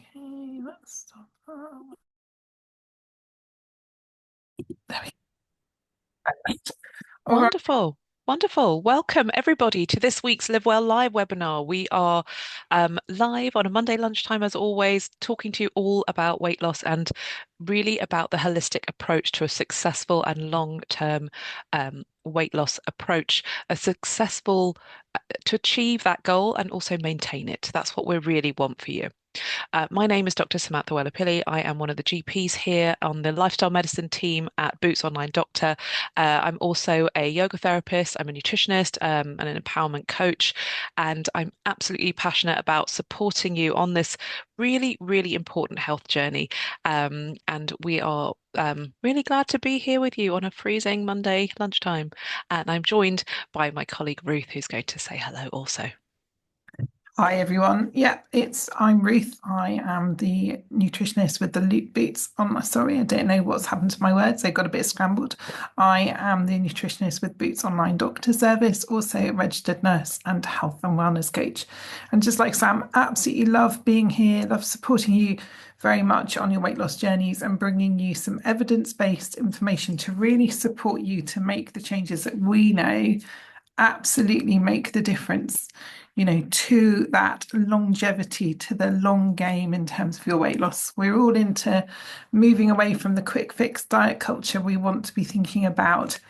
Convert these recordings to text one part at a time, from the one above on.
Okay, let's stop that. There we go. All right. Wonderful. Wonderful. Welcome, everybody, to this week's Live Well Live webinar. We are live on a Monday lunchtime, as always, talking to you all about weight loss and really about the holistic approach to a successful and long-term weight loss approach, a successful to achieve that goal and also maintain it. That's what we really want for you. My name is Dr. Samantha Wellapilly. I am one of the GPs here on the lifestyle medicine team at Boots Online Doctor. I'm also a yoga therapist, I'm a nutritionist, and an empowerment coach, and I'm absolutely passionate about supporting you on this really, really important health journey. And we are really glad to be here with you on a freezing Monday lunchtime. And I'm joined by my colleague Ruth, who's going to say hello also. Hi everyone. Yeah, I'm Ruth. I am the nutritionist with the Loop Boots on my sorry, I don't know what's happened to my words. They got a bit scrambled. I am the nutritionist with Boots Online Doctor Service, also a registered nurse and health and wellness coach. And just like Sam, absolutely love being here, love supporting you very much on your weight loss journeys and bringing you some evidence-based information to really support you to make the changes that we know absolutely make the difference, to that longevity, to the long game in terms of your weight loss. We're all into moving away from the quick fix diet culture. We want to be thinking about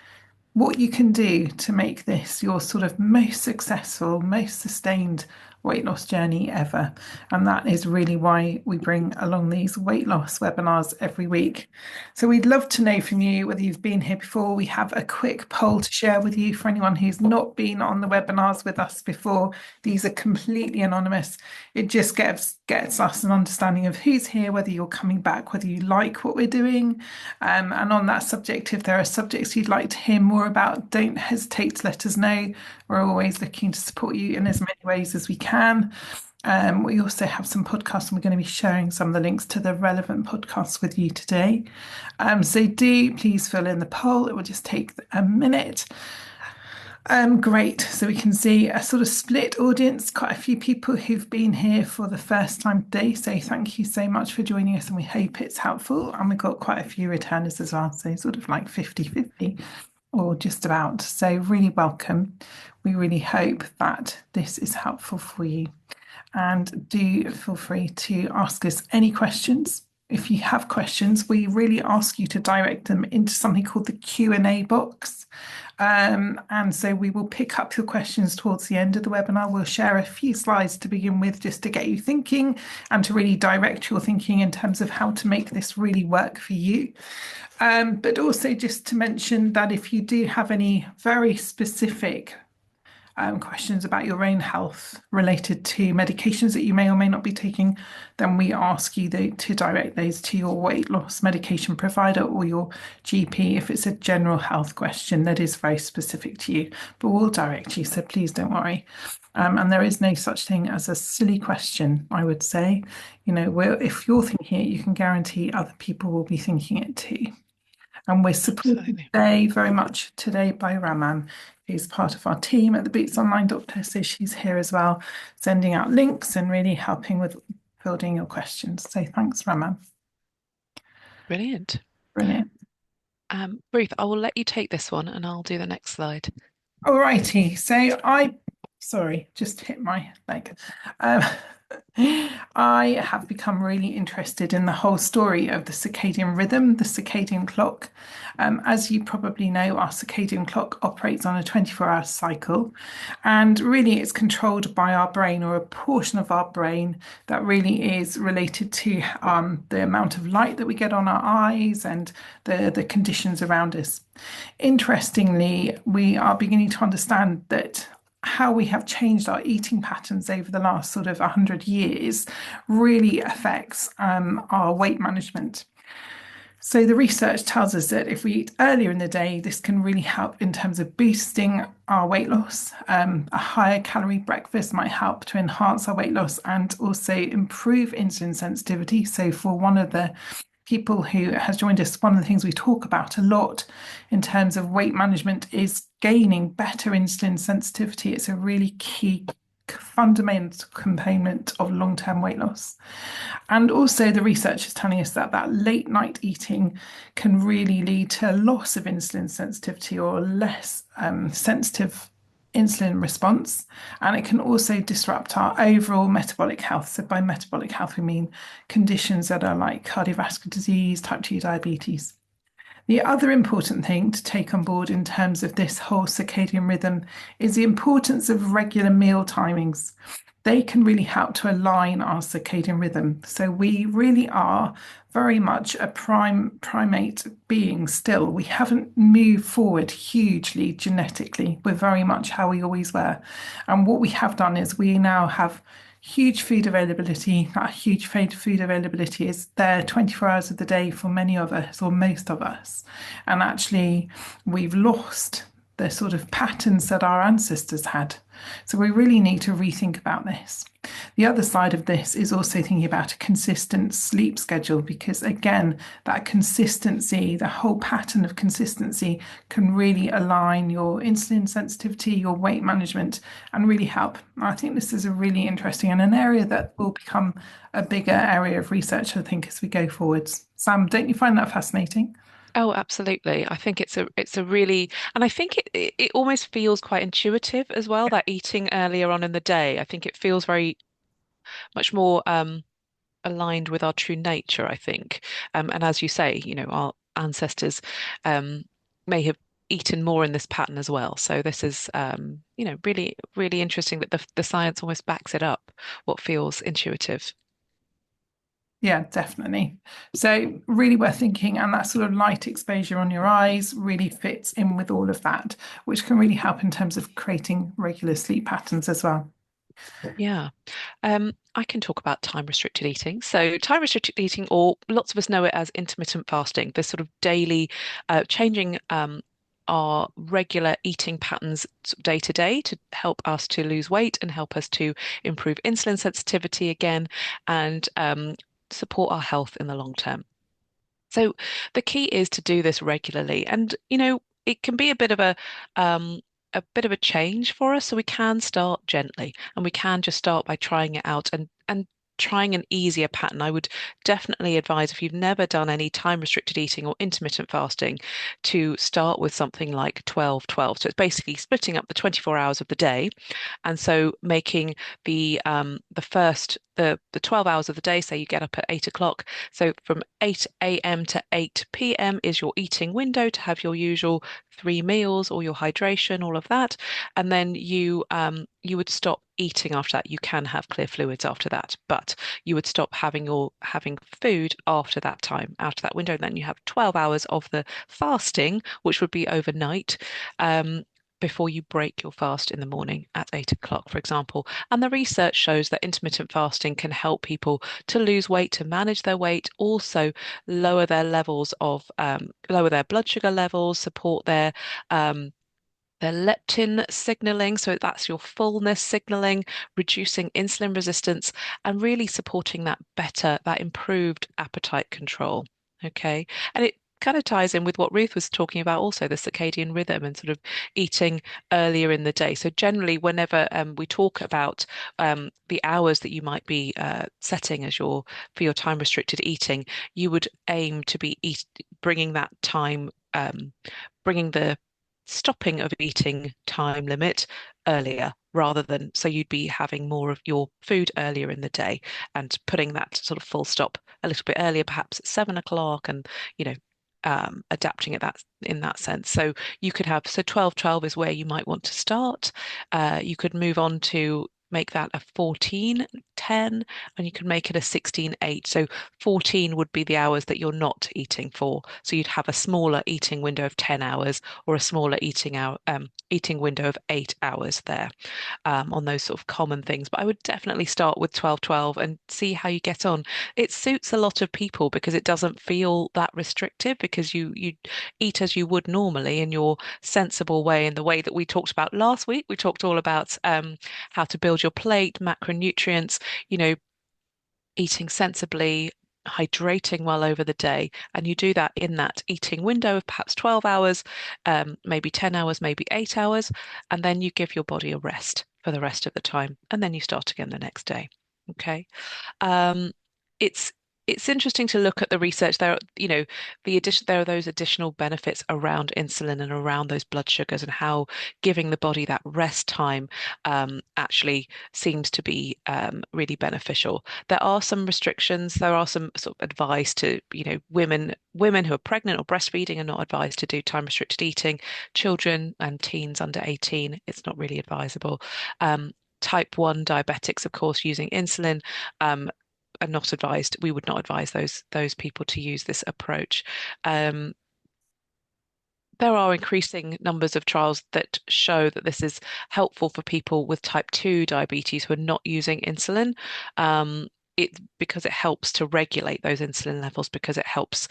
what you can do to make this your sort of most successful, most sustained weight loss journey ever. And that is really why we bring along these weight loss webinars every week. So we'd love to know from you whether you've been here before. We have a quick poll to share with you for anyone who's not been on the webinars with us before. These are completely anonymous. It just gets us an understanding of who's here, whether you're coming back, whether you like what we're doing. And on that subject, if there are subjects you'd like to hear more about, don't hesitate to let us know. We're always looking to support you in as many ways as we can. We also have some podcasts, and we're going to be sharing some of the links to the relevant podcasts with you today. So do please fill in the poll. It will just take a minute. Great. So we can see a sort of split audience, quite a few people who've been here for the first time today. So thank you so much for joining us, and we hope it's helpful. And we've got quite a few returners as well. So sort of like 50-50 or just about. So really welcome. We really hope that this is helpful for you. And do feel free to ask us any questions. If you have questions, we really ask you to direct them into something called the Q&A box. And so we will pick up your questions towards the end of the webinar. We'll share a few slides to begin with just to get you thinking and to really direct your thinking in terms of how to make this really work for you. But also just to mention that if you do have any very specific questions about your own health related to medications that you may or may not be taking, then we ask you to direct those to your weight loss medication provider or your GP if it's a general health question that is very specific to you. But we'll direct you, so please don't worry. And there is no such thing as a silly question, I would say. If you're thinking it, you can guarantee other people will be thinking it too. And we're supported Absolutely. today very much today by Raman, who's part of our team at the Boots Online Doctor. So she's here as well, sending out links and really helping with building your questions. So thanks, Raman. Brilliant. Brilliant. Ruth, I will let you take this one and I'll do the next slide. All righty. Sorry, just hit my leg. Um, I have become really interested in the whole story of the circadian rhythm, the circadian clock. As you probably know, our circadian clock operates on a 24-hour cycle, and really it's controlled by our brain, or a portion of our brain that really is related to the amount of light that we get on our eyes and the conditions around us. Interestingly, we are beginning to understand that how we have changed our eating patterns over the last sort of 100 years really affects our weight management. So the research tells us that if we eat earlier in the day, this can really help in terms of boosting our weight loss. A higher calorie breakfast might help to enhance our weight loss and also improve insulin sensitivity. So for one of the people who has joined us, one of the things we talk about a lot in terms of weight management is gaining better insulin sensitivity. It's a really key fundamental component of long-term weight loss. And also, the research is telling us that late night eating can really lead to a loss of insulin sensitivity or less sensitive insulin response. And it can also disrupt our overall metabolic health. So, by metabolic health, we mean conditions that are like cardiovascular disease, type 2 diabetes. The other important thing to take on board in terms of this whole circadian rhythm is the importance of regular meal timings. They can really help to align our circadian rhythm. So we really are very much a primate being still. We haven't moved forward hugely genetically. We're very much how we always were. And what we have done is we now have huge food availability. That huge food availability is there 24 hours of the day for many of us or most of us. And actually, we've lost the sort of patterns that our ancestors had. So we really need to rethink about this. The other side of this is also thinking about a consistent sleep schedule, because again, that consistency, the whole pattern of consistency can really align your insulin sensitivity, your weight management, and really help. I think this is a really interesting and an area that will become a bigger area of research, I think, as we go forwards. Sam, don't you find that fascinating? Oh, absolutely. I think it's a really, and I think it almost feels quite intuitive as well, that eating earlier on in the day. I think it feels very much more aligned with our true nature, I think. And as you say, our ancestors um, may have eaten more in this pattern as well. So this is, really, really interesting that the science almost backs it up, what feels intuitive. Yeah, definitely. So, really worth thinking, and that sort of light exposure on your eyes really fits in with all of that, which can really help in terms of creating regular sleep patterns as well. Yeah. I can talk about time restricted eating. So, time restricted eating, or lots of us know it as intermittent fasting, this sort of daily changing our regular eating patterns day to day to help us to lose weight and help us to improve insulin sensitivity again and support our health in the long term. So the key is to do this regularly, and it can be a bit of a change for us. So we can start gently, and we can just start by trying it out and trying an easier pattern. I would definitely advise, if you've never done any time restricted eating or intermittent fasting, to start with something like 12-12. So it's basically splitting up the 24 hours of the day, and so making the 12 hours of the day, say you get up at 8 o'clock. So from 8 a.m. to 8 p.m. is your eating window to have your usual three meals, or your hydration, all of that. And then you would stop eating after that. You can have clear fluids after that, but you would stop having food after that time, after that window. And then you have 12 hours of the fasting, which would be overnight. Before you break your fast in the morning at 8 o'clock, for example. And the research shows that intermittent fasting can help people to lose weight, to manage their weight, also lower their levels of, lower their blood sugar levels, support their leptin signaling. So that's your fullness signaling, reducing insulin resistance, and really supporting that improved appetite control. Okay. And it kind of ties in with what Ruth was talking about also, the circadian rhythm and sort of eating earlier in the day. So generally, whenever we talk about the hours that you might be setting as for your time restricted eating, you would aim to be bringing that time, bringing the stopping of eating time limit earlier, rather than, so you'd be having more of your food earlier in the day and putting that sort of full stop a little bit earlier, perhaps at 7 o'clock, and adapting it that in that sense. So you could have, so 12-12 is where you might want to start. You could move on to make that a 14-10, and you can make it a 16-8. So 14 would be the hours that you're not eating for. So you'd have a smaller eating window of 10 hours, or a smaller eating window of 8 hours there, on those sort of common things. But I would definitely start with 12-12 and see how you get on. It suits a lot of people because it doesn't feel that restrictive, because you eat as you would normally in your sensible way, in the way that we talked about last week. We talked all about how to build your plate, macronutrients, eating sensibly, hydrating well over the day. And you do that in that eating window of perhaps 12 hours, maybe 10 hours, maybe 8 hours, and then you give your body a rest. for the rest of the time, and then you start again the next day. Okay. Um, it's it's interesting to look at the research. There are those additional benefits around insulin and around those blood sugars and how giving the body that rest time actually seems to be really beneficial. There are some restrictions. There are some sort of advice to, women who are pregnant or breastfeeding are not advised to do time restricted eating. Children and teens under 18, it's not really advisable. Type 1 diabetics, of course, using insulin um, are not advised. We would not advise those people to use this approach. Um, there are increasing numbers of trials that show that this is helpful for people with type 2 diabetes who are not using insulin. Um, because it helps to regulate those insulin levels, because it helps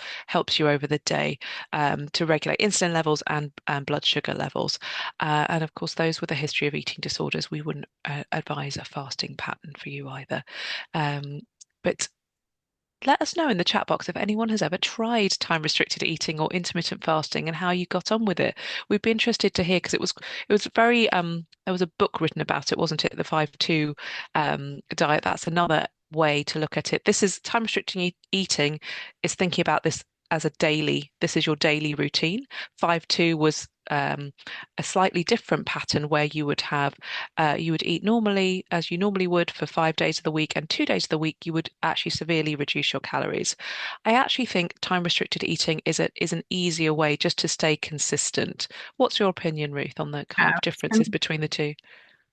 you over the day to regulate insulin levels and blood sugar levels. And of course, those with a history of eating disorders, we wouldn't advise a fasting pattern for you either. But let us know in the chat box if anyone has ever tried time restricted eating or intermittent fasting and how you got on with it. We'd be interested to hear because it was very there was a book written about it, wasn't it? The 5-2 diet. That's another way to look at it. This is time restricting eating is thinking about this as this is your daily routine. 5-2 was a slightly different pattern where you would eat normally as you normally would for 5 days of the week, and 2 days of the week you would actually severely reduce your calories. I actually think time restricted eating is an easier way just to stay consistent. What's your opinion, Ruth, on the kind of differences between the two?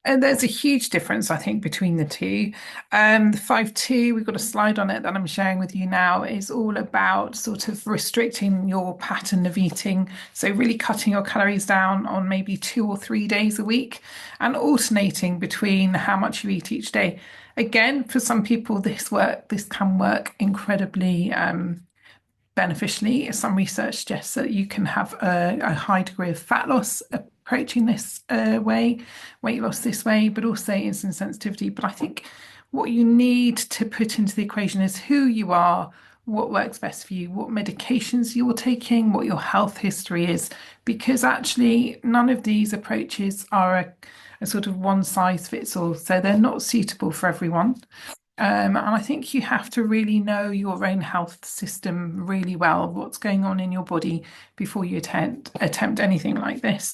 And there's a huge difference, I think, between the two. The 5-2, we've got a slide on it that I'm sharing with you now, is all about sort of restricting your pattern of eating. So really cutting your calories down on maybe 2 or 3 days a week and alternating between how much you eat each day. Again, for some people, this can work incredibly beneficially. Some research suggests that you can have a high degree of fat loss approaching this way, weight loss this way, but also insulin sensitivity. But I think what you need to put into the equation is who you are, what works best for you, what medications you're taking, what your health history is, because actually none of these approaches are a sort of one size fits all. So they're not suitable for everyone. And I think you have to really know your own health system really well, what's going on in your body before you attempt anything like this.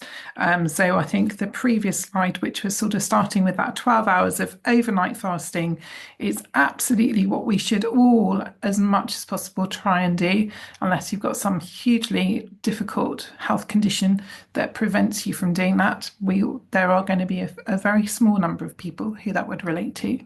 So I think the previous slide, which was sort of starting with that 12 hours of overnight fasting, is absolutely what we should all, as much as possible, try and do, unless you've got some hugely difficult health condition that prevents you from doing that. There are going to be a very small number of people who that would relate to.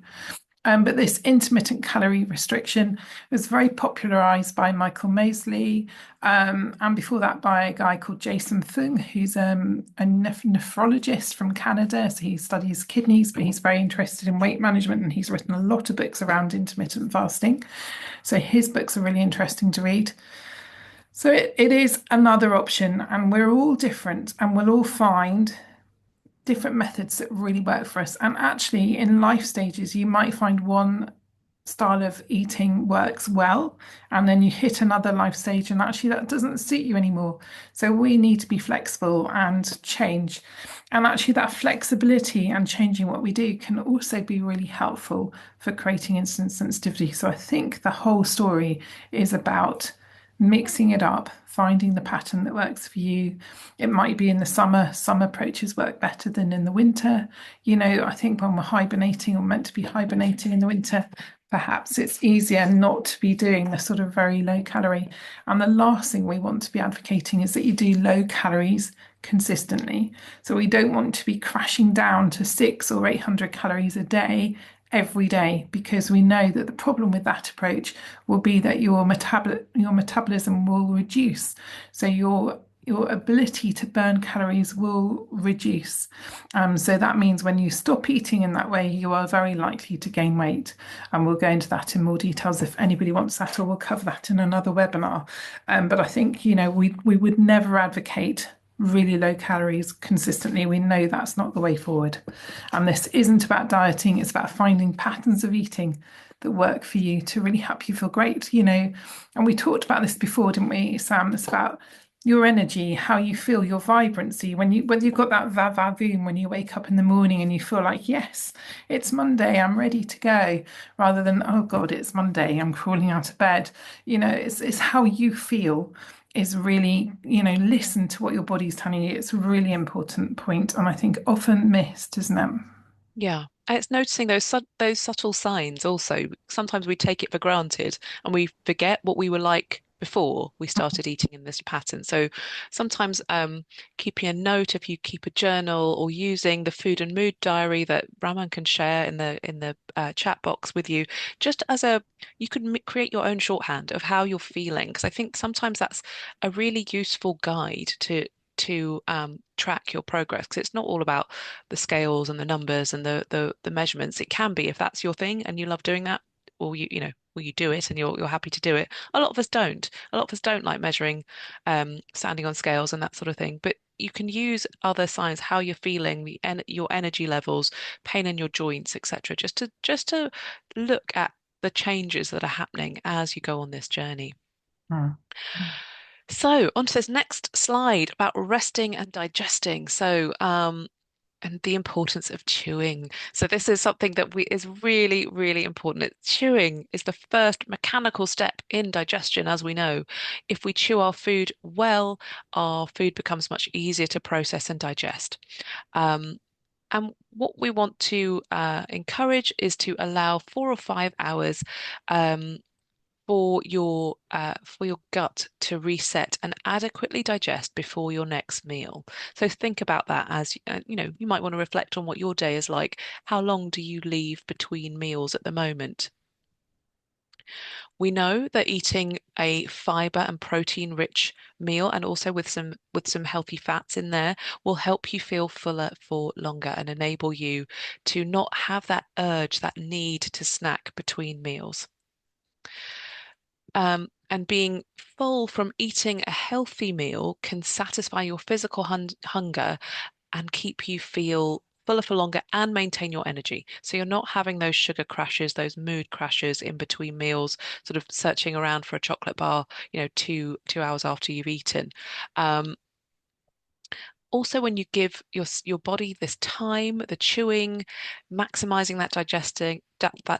But this intermittent calorie restriction was very popularized by Michael Mosley, and before that by a guy called Jason Fung, who's a nephrologist from Canada. So he studies kidneys, but he's very interested in weight management, and he's written a lot of books around intermittent fasting. So his books are really interesting to read. So it is another option, and we're all different, and we'll all find different methods that really work for us. And actually, in life stages, you might find one style of eating works well, and then you hit another life stage, and actually that doesn't suit you anymore. So we need to be flexible and change. And actually, that flexibility and changing what we do can also be really helpful for creating insulin sensitivity. So I think the whole story is about mixing it up, finding the pattern that works for you. It might be in the summer, some approaches work better than in the winter. I think when we're hibernating or meant to be hibernating in the winter, perhaps it's easier not to be doing the sort of very low calorie. And the last thing we want to be advocating is that you do low calories consistently. So we don't want to be crashing down to 600 or 800 calories a day every day, because we know that the problem with that approach will be that your metabolism will reduce. So your ability to burn calories will reduce. So that means when you stop eating in that way, you are very likely to gain weight. And we'll go into that in more details if anybody wants that, or we'll cover that in another webinar. But I think, we would never advocate really low calories consistently. We know that's not the way forward. And this isn't about dieting, it's about finding patterns of eating that work for you to really help you feel great. And we talked about this before, didn't we, Sam? It's about your energy, how you feel, your vibrancy, when you whether you've got that va-va-voom when you wake up in the morning and you feel like, yes, it's Monday, I'm ready to go, rather than, oh God, it's Monday, I'm crawling out of bed. It's how you feel is really, listen to what your body's telling you. It's a really important point, and I think often missed, isn't it? Yeah. And it's noticing those subtle signs also. Sometimes we take it for granted and we forget what we were like before we started eating in this pattern. So sometimes keeping a note, if you keep a journal, or using the food and mood diary that Raman can share in the chat box with you, just as you could create your own shorthand of how you're feeling. Because I think sometimes that's a really useful guide to track your progress, because it's not all about the scales and the numbers and the measurements. It can be, if that's your thing and you love doing that, or you do it and you're happy to do it. A lot of us don't. A lot of us don't like measuring, standing on scales and that sort of thing. But you can use other signs, how you're feeling, your energy levels, pain in your joints, etc., just to look at the changes that are happening as you go on this journey. Mm. So, on to this next slide about resting and digesting. And the importance of chewing. So this is something that we is really, really important. Chewing is the first mechanical step in digestion, as we know. If we chew our food well, our food becomes much easier to process and digest. Um, and what we want to encourage is to allow 4 or 5 hours um, for your gut to reset and adequately digest before your next meal. So think about that as you might want to reflect on what your day is like. How long do you leave between meals at the moment? We know that eating a fiber and protein rich meal, and also with some healthy fats in there, will help you feel fuller for longer and enable you to not have that urge, that need to snack between meals. And being full from eating a healthy meal can satisfy your physical hunger and keep you feel fuller for longer and maintain your energy. So you're not having those sugar crashes, those mood crashes in between meals, sort of searching around for a chocolate bar, 2 hours after you've eaten. Um, Also, when you give your body this time, the chewing, maximizing that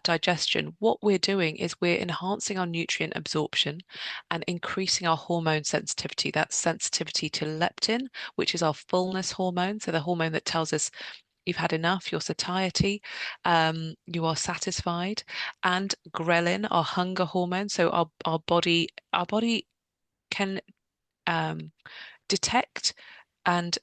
digestion, what we're doing is we're enhancing our nutrient absorption and increasing our hormone sensitivity. That's sensitivity to leptin, which is our fullness hormone. So the hormone that tells us you've had enough, your satiety, you are satisfied, and ghrelin, our hunger hormone. So our body can um, detect and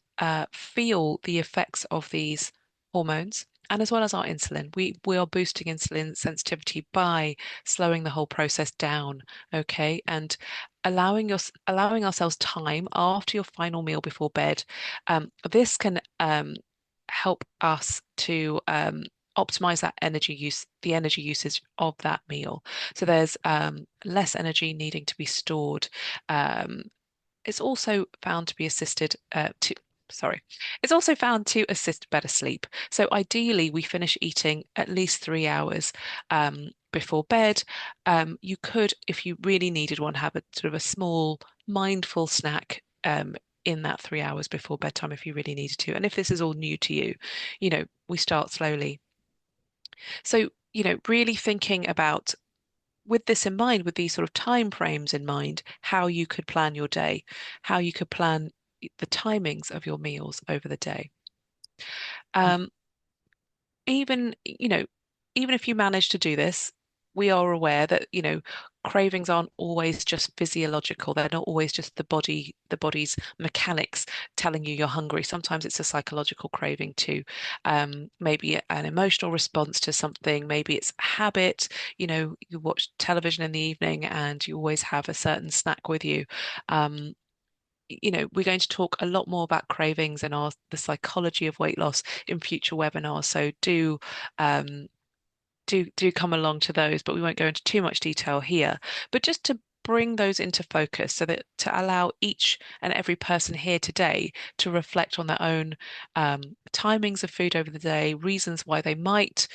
feel the effects of these hormones, and as well as our insulin. We are boosting insulin sensitivity by slowing the whole process down, okay, and allowing ourselves time after your final meal before bed. This can help us to optimize that energy use, the energy usage of that meal. So there's less energy needing to be stored. Um, it's also found to be assisted to sorry. It's also found to assist better sleep. So ideally, we finish eating at least 3 hours before bed. You could, if you really needed one, have a sort of a small mindful snack in that 3 hours before bedtime if you really needed to. And if this is all new to you, we start slowly. So, really thinking about, with this in mind, with these sort of time frames in mind, how you could plan your day, how you could plan the timings of your meals over the day. Um, even if you manage to do this, we are aware that, cravings aren't always just physiological. They're not always just the body's mechanics telling you you're hungry. Sometimes it's a psychological craving too. Maybe an emotional response to something. Maybe it's habit. You watch television in the evening and you always have a certain snack with you. Um, we're going to talk a lot more about cravings and the psychology of weight loss in future webinars. So um, do come along to those, but we won't go into too much detail here. But just to bring those into focus, so that to allow each and every person here today to reflect on their own timings of food over the day, reasons why they might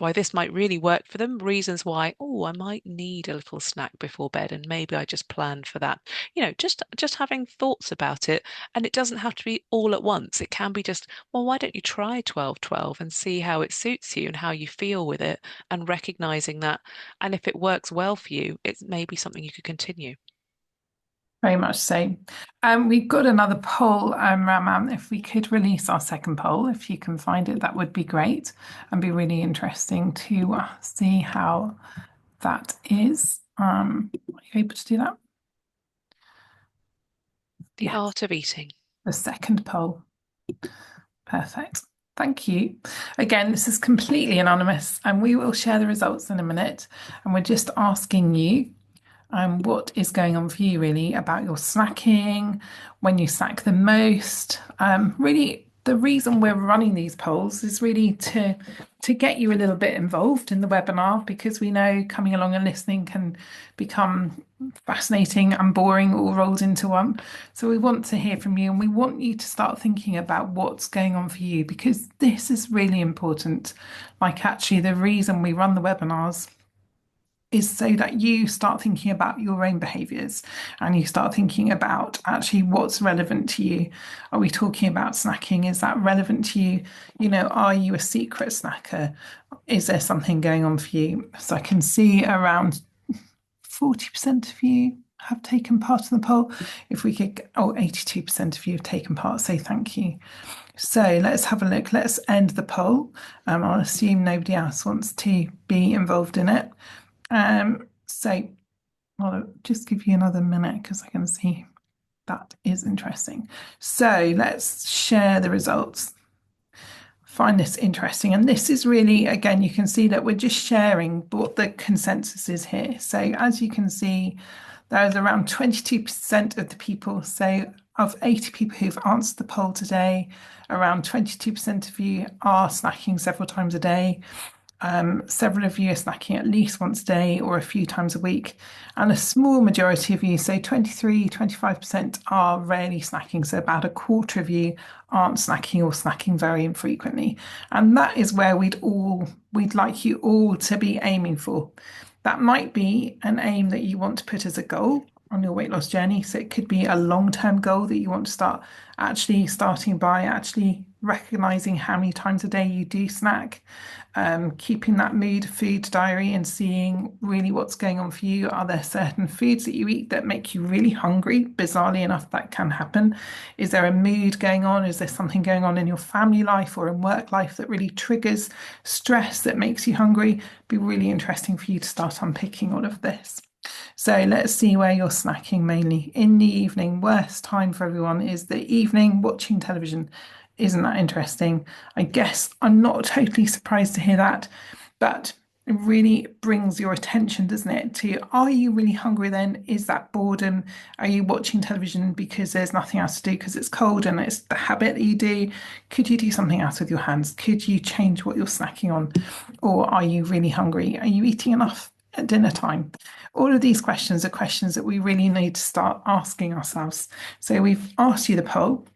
why this might really work for them, reasons why, oh, I might need a little snack before bed and maybe I just planned for that. Just having thoughts about it, and it doesn't have to be all at once. It can be just, well, why don't you try 12-12 and see how it suits you and how you feel with it, and recognizing that, and if it works well for you, it's maybe something you could continue. Very much so. We've got another poll, Raman. If we could release our second poll, if you can find it, that would be great and be really interesting to see how that is. Are you able to do that? The Yes, art of eating. the second poll. Perfect. Thank you. Again, this is completely anonymous, and we will share the results in a minute. And we're just asking you what is going on for you really about your snacking, when you snack the most. Really, the reason we're running these polls is really to get you a little bit involved in the webinar, because we know coming along and listening can become fascinating and boring all rolled into one. So we want to hear from you, and we want you to start thinking about what's going on for you, because this is really important. Like, actually, the reason we run the webinars is so that you start thinking about your own behaviors, and you start thinking about actually what's relevant to you. Are we talking about snacking? Is that relevant to you? Are you a secret snacker? Is there something going on for you? So I can see around 40% of you have taken part in the poll. If we could, 82% of you have taken part. So thank you. So let's have a look. Let's end the poll. I'll assume nobody else wants to be involved in it. So I'll just give you another minute because I can see that is interesting. So let's share the results. Find this interesting. And this is really, again, you can see that we're just sharing what the consensus is here. So as you can see, there's around 22% of the people. So of 80 people who've answered the poll today, around 22% of you are snacking several times a day. Several of you are snacking at least once a day or a few times a week. And a small majority of you, so 25%, are rarely snacking. So about a quarter of you aren't snacking or snacking very infrequently. And that is where we'd like you all to be aiming for. That might be an aim that you want to put as a goal on your weight loss journey. So it could be a long-term goal that you want to starting by actually recognizing how many times a day you do snack, keeping that mood food diary and seeing really what's going on for you. Are there certain foods that you eat that make you really hungry? Bizarrely enough, that can happen. Is there a mood going on? Is there something going on in your family life or in work life that really triggers stress that makes you hungry? It'd be really interesting for you to start unpicking all of this. So let's see where you're snacking mainly. In the evening, worst time for everyone is the evening watching television. Isn't that interesting? I guess I'm not totally surprised to hear that, but it really brings your attention, doesn't it, to, are you really hungry then? Is that boredom? Are you watching television because there's nothing else to do because it's cold and it's the habit that you do? Could you do something else with your hands? Could you change what you're snacking on? Or are you really hungry? Are you eating enough at dinner time? All of these questions are questions that we really need to start asking ourselves. So we've asked you the poll.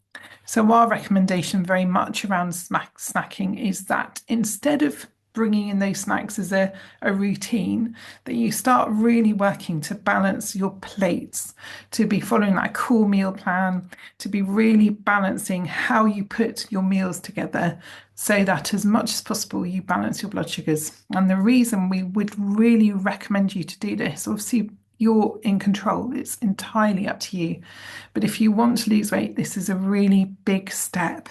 So our recommendation very much around snacking is that instead of bringing in those snacks as a routine, that you start really working to balance your plates, to be following that core meal plan, to be really balancing how you put your meals together so that as much as possible you balance your blood sugars. And the reason we would really recommend you to do this, obviously you're in control, it's entirely up to you. But if you want to lose weight, this is a really big step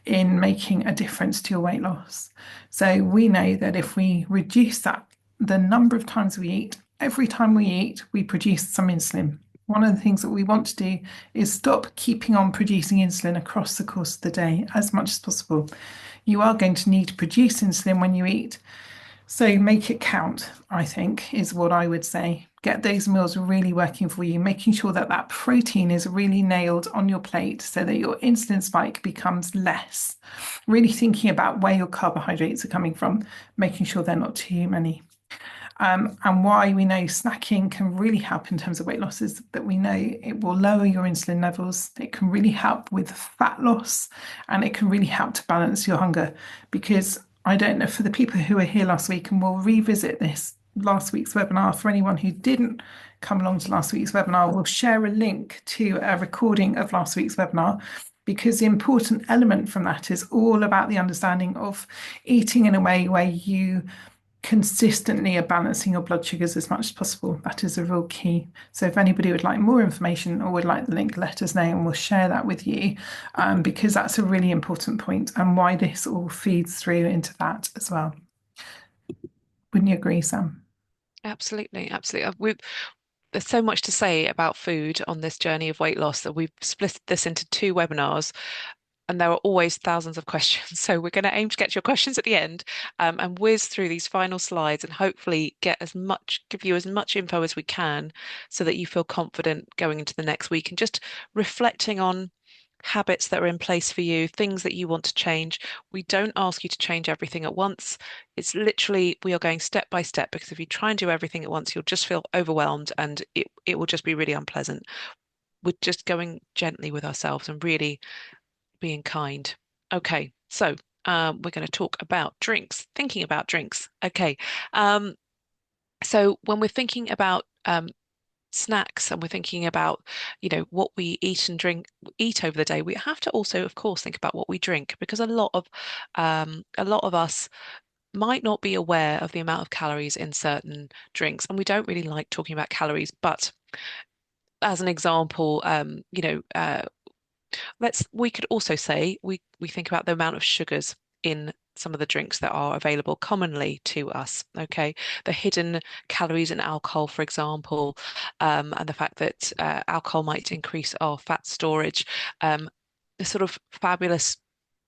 in making a difference to your weight loss. So we know that if we reduce the number of times we eat, every time we eat, we produce some insulin. One of the things that we want to do is stop keeping on producing insulin across the course of the day as much as possible. You are going to need to produce insulin when you eat. So make it count, I think, is what I would say. Get those meals really working for you, making sure that that protein is really nailed on your plate so that your insulin spike becomes less. Really thinking about where your carbohydrates are coming from, making sure they're not too many. And why we know snacking can really help in terms of weight loss is that we know it will lower your insulin levels. It can really help with fat loss, and it can really help to balance your hunger, because I don't know for the people who were here last week, and we'll revisit this last week's webinar. For anyone who didn't come along to last week's webinar, we'll share a link to a recording of last week's webinar because the important element from that is all about the understanding of eating in a way where you consistently are balancing your blood sugars as much as possible. That is a real key. So if anybody would like more information or would like the link, let us know and we'll share that with you because that's a really important point and why this all feeds through into that as well. Wouldn't you agree, Sam? Absolutely, absolutely. There's so much to say about food on this journey of weight loss that we've split this into two webinars, and there are always thousands of questions. So we're going to aim to get your questions at the end, and whiz through these final slides and hopefully give you as much info as we can so that you feel confident going into the next week and just reflecting on habits that are in place for you, things that you want to change. We don't ask you to change everything at once. It's literally, we are going step by step because if you try and do everything at once, you'll just feel overwhelmed and it will just be really unpleasant. We're just going gently with ourselves and really being kind. Okay, so we're going to talk about drinks, thinking about drinks. Okay, um, so when we're thinking about snacks and we're thinking about, what we eat over the day, we have to also, of course, think about what we drink because a lot of us might not be aware of the amount of calories in certain drinks, and we don't really like talking about calories, but as an example, we could also say we think about the amount of sugars in some of the drinks that are available commonly to us. Okay, the hidden calories in alcohol, for example, and the fact that alcohol might increase our fat storage. The sort of fabulous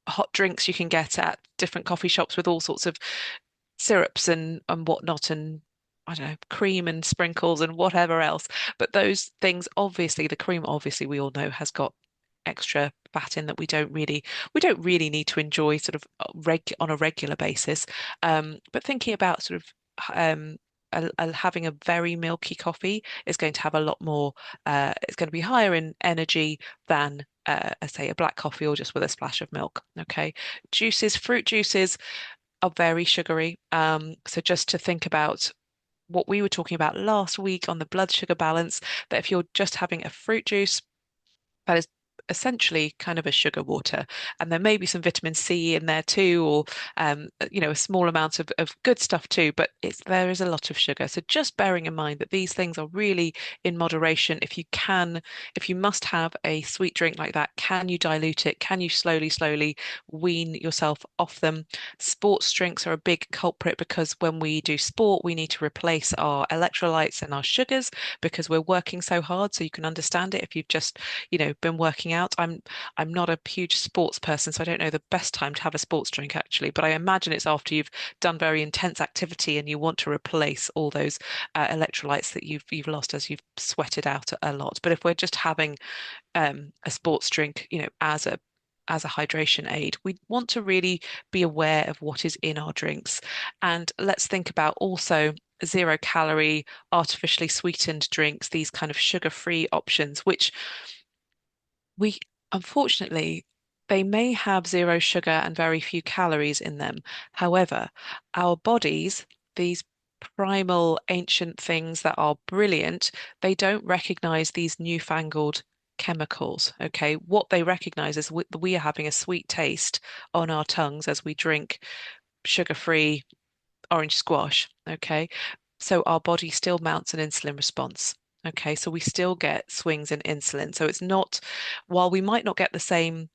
hot drinks you can get at different coffee shops with all sorts of syrups and whatnot and I don't know, cream and sprinkles and whatever else. But those things, obviously, the cream, obviously, we all know has got extra fat in that we don't really need to enjoy sort of on a regular basis. But thinking about sort of having a very milky coffee is going to have a lot more. It's going to be higher in energy than. Say a black coffee or just with a splash of milk. Okay, fruit juices are very sugary. So just to think about what we were talking about last week on the blood sugar balance, that if you're just having a fruit juice, that is essentially kind of a sugar water. And there may be some vitamin C in there too, or a small amount of good stuff too, but there is a lot of sugar. So just bearing in mind that these things are really in moderation. If you must have a sweet drink like that, can you dilute it? Can you slowly wean yourself off them? Sports drinks are a big culprit because when we do sport, we need to replace our electrolytes and our sugars because we're working so hard. So you can understand it if you've just been working out. I'm not a huge sports person, so I don't know the best time to have a sports drink actually, but I imagine it's after you've done very intense activity and you want to replace all those electrolytes that you've lost as you've sweated out a lot. But if we're just having a sports drink, as a hydration aid, we want to really be aware of what is in our drinks. And let's think about also zero calorie, artificially sweetened drinks, these kind of sugar-free options, which we unfortunately they may have zero sugar and very few calories in them. However, our bodies, these primal ancient things that are brilliant, they don't recognize these newfangled chemicals. Okay, what they recognize is we are having a sweet taste on our tongues as we drink sugar-free orange squash. Okay. So our body still mounts an insulin response. Okay. So we still get swings in insulin. So it's not, while we might not get the same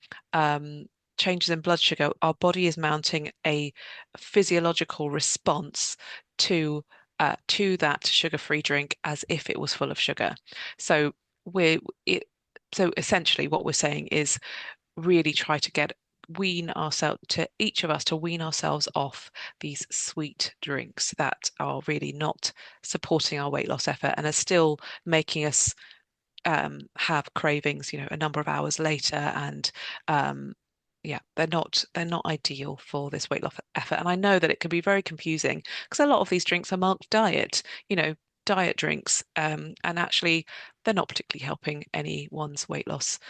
changes in blood sugar, our body is mounting a physiological response to to that sugar-free drink as if it was full of sugar. So we're it, so essentially what we're saying is really try to get wean ourselves to each of us to wean ourselves off these sweet drinks that are really not supporting our weight loss effort and are still making us have cravings, a number of hours later. And yeah, they're not ideal for this weight loss effort. And I know that it can be very confusing because a lot of these drinks are marked diet, diet drinks, and actually they're not particularly helping anyone's weight loss.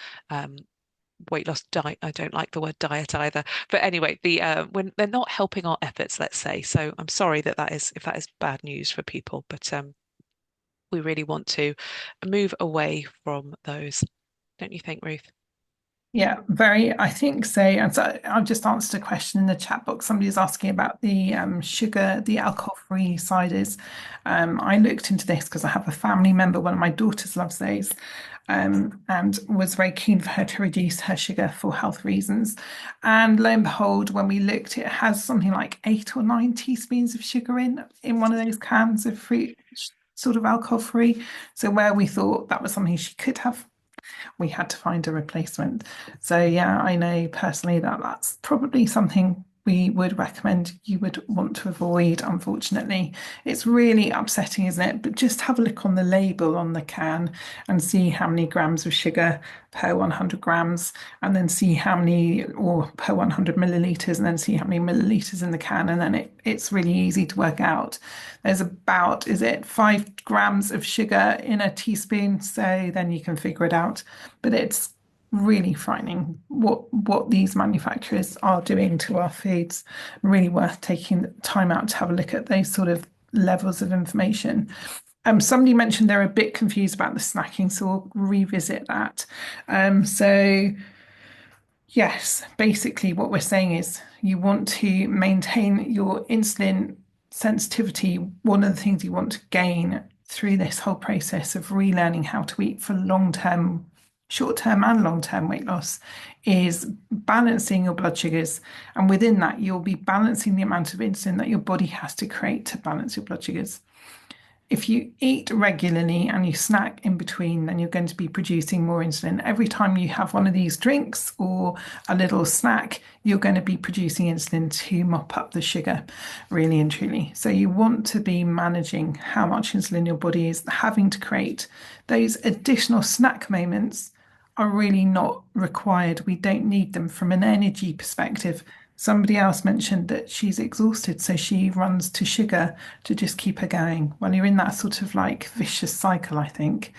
weight loss diet. I don't like the word diet either. But anyway, the when they're not helping our efforts, let's say. So I'm sorry that that is if that is bad news for people, but we really want to move away from those. Don't you think, Ruth? Yeah, very, I think so. And so I've just answered a question in the chat box. Somebody's asking about the sugar, the alcohol-free ciders. I looked into this because I have a family member, one of my daughters loves those, and was very keen for her to reduce her sugar for health reasons. And lo and behold, when we looked, it has something like 8 or 9 teaspoons of sugar in one of those cans of fruit, sort of alcohol-free. So where we thought that was something she could have, we had to find a replacement. So yeah, I know personally that that's probably something we would recommend you would want to avoid. Unfortunately, it's really upsetting, isn't it? But just have a look on the label on the can and see how many grams of sugar per 100 grams, and then see how many, or per 100 milliliters, and then see how many milliliters in the can, and then it's really easy to work out. There's about, is it 5 grams of sugar in a teaspoon? So then you can figure it out. But it's really frightening what these manufacturers are doing to our foods. Really worth taking the time out to have a look at those sort of levels of information. Somebody mentioned they're a bit confused about the snacking, so we'll revisit that. So yes, basically what we're saying is you want to maintain your insulin sensitivity. One of the things you want to gain through this whole process of relearning how to eat for long-term, short-term and long-term weight loss is balancing your blood sugars. And within that, you'll be balancing the amount of insulin that your body has to create to balance your blood sugars. If you eat regularly and you snack in between, then you're going to be producing more insulin. Every time you have one of these drinks or a little snack, you're going to be producing insulin to mop up the sugar, really and truly. So you want to be managing how much insulin your body is having to create. Those additional snack moments are really not required. We don't need them from an energy perspective. Somebody else mentioned that she's exhausted, so she runs to sugar to just keep her going. Well, you're in that sort of like vicious cycle, I think.